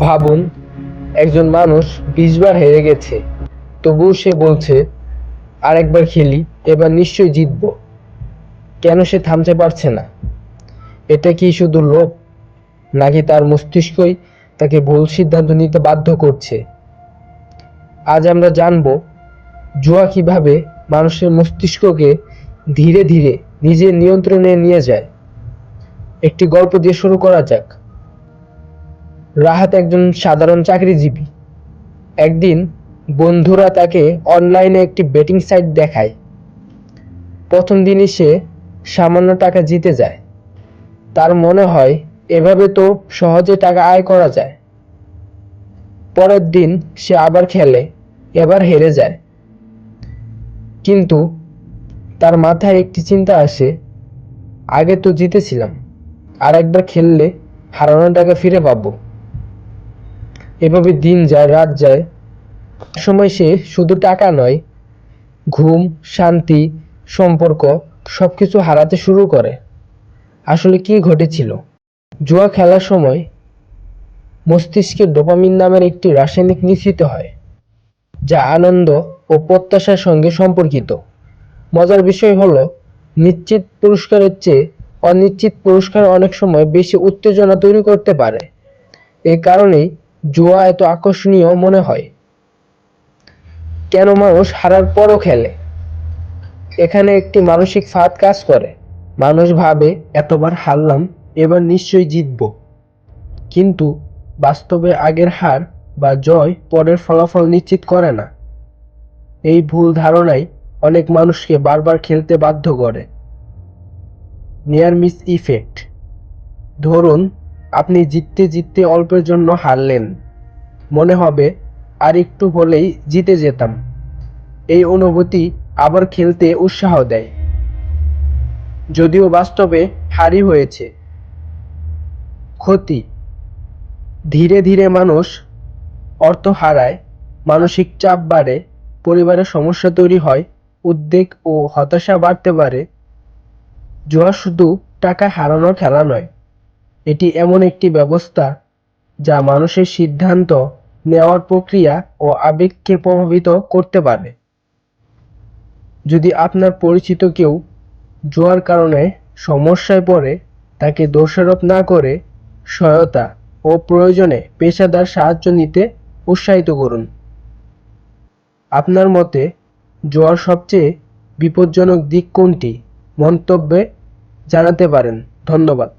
ভাবুন, একজন মানুষ ২০ বার হেরে গেছে, তবুও সে বলছে, আরেকবার খেলি, এবার নিশ্চয়ই জিতবো। কেন সে থামতে পারছে না? এটা কি শুধু লোভ, নাকি তার মস্তিষ্কই তাকে ভুল সিদ্ধান্ত নিতে বাধ্য করছে? আজ আমরা জানবো জুয়া কিভাবে মানুষের মস্তিষ্ককে ধীরে ধীরে নিজের নিয়ন্ত্রণে নিয়ে যায়। একটি গল্প দিয়ে শুরু করা যাক। রাহাত একজন সাধারণ চাকরিজীবী। একদিন বন্ধুরা তাকে অনলাইনে একটি বেটিং সাইট দেখায়। প্রথম দিনই সে সামান্য টাকা জিতে যায়। তার মনে হয় এভাবে তো সহজে টাকা আয় করা যায়। পরের দিন সে আবার খেলে, এবার হেরে যায়। কিন্তু তার মাথায় একটি চিন্তা আসে, আগে তো জিতেছিলাম, আর একবার খেললে হারানো টাকা ফিরে পাবো। এভাবে দিন যায়, রাত যায়। সময় সে শুধু টাকা নয়, ঘুম, শান্তি, সম্পর্ক সবকিছু হারাতে শুরু করে। আসলে কি ঘটেছিল? জুয়া খেলার সময় মস্তিষ্কে ডোপামিন নামের একটি রাসায়নিক নিঃসৃত হয়, যা আনন্দ ও প্রত্যাশার সঙ্গে সম্পর্কিত। মজার বিষয় হলো, নিশ্চিত পুরস্কারের চেয়ে অনিশ্চিত পুরস্কার অনেক সময় বেশি উত্তেজনা তৈরি করতে পারে। এই কারণেই জুয়া এত আকর্ষণীয় মনে হয়। কেন মানুষ হারার পরও খেলে? এখানে একটি মানসিক ফাঁদ কাজ করে। মানুষ ভাবে, এতবার হারলাম, এবার নিশ্চয়ই জিতব। কিন্তু বাস্তবে আগের হার বা জয় পরের ফলাফল নিশ্চিত করে না। এই ভুল ধারণাই অনেক মানুষকে বারবার খেলতে বাধ্য করে। Near miss effect. ধরুন, আপনি জিততে জিততে অল্পের জন্য হারলেন। মনে হবে, আর একটু হলেই জিতে যেতাম। এই অনুভূতি আবার খেলতে উৎসাহ দেয়, যদিও বাস্তবে হারই হয়েছে। ক্ষতি: ধীরে ধীরে মানুষ অর্থ হারায়, মানসিক চাপ বাড়ে, পরিবারের সমস্যা তৈরি হয়, উদ্বেগ ও হতাশা বাড়তে পারে। জুয়া শুধু টাকা হারানোর খেলা নয়, এটি এমন একটি ব্যবস্থা যা মানুষের সিদ্ধান্ত নেওয়ার প্রক্রিয়া ও আবেগকে প্রভাবিত করতে পারে। যদি আপনার পরিচিত কেউ জুয়ার কারণে সমস্যায় পড়ে, তাকে দোষারোপ না করে সহায়তা ও প্রয়োজনে পেশাদার সাহায্য নিতে উৎসাহিত করুন। আপনার মতে জুয়ার সবচেয়ে বিপজ্জনক দিক কোনটি? মন্তব্যে জানাতে পারেন। ধন্যবাদ।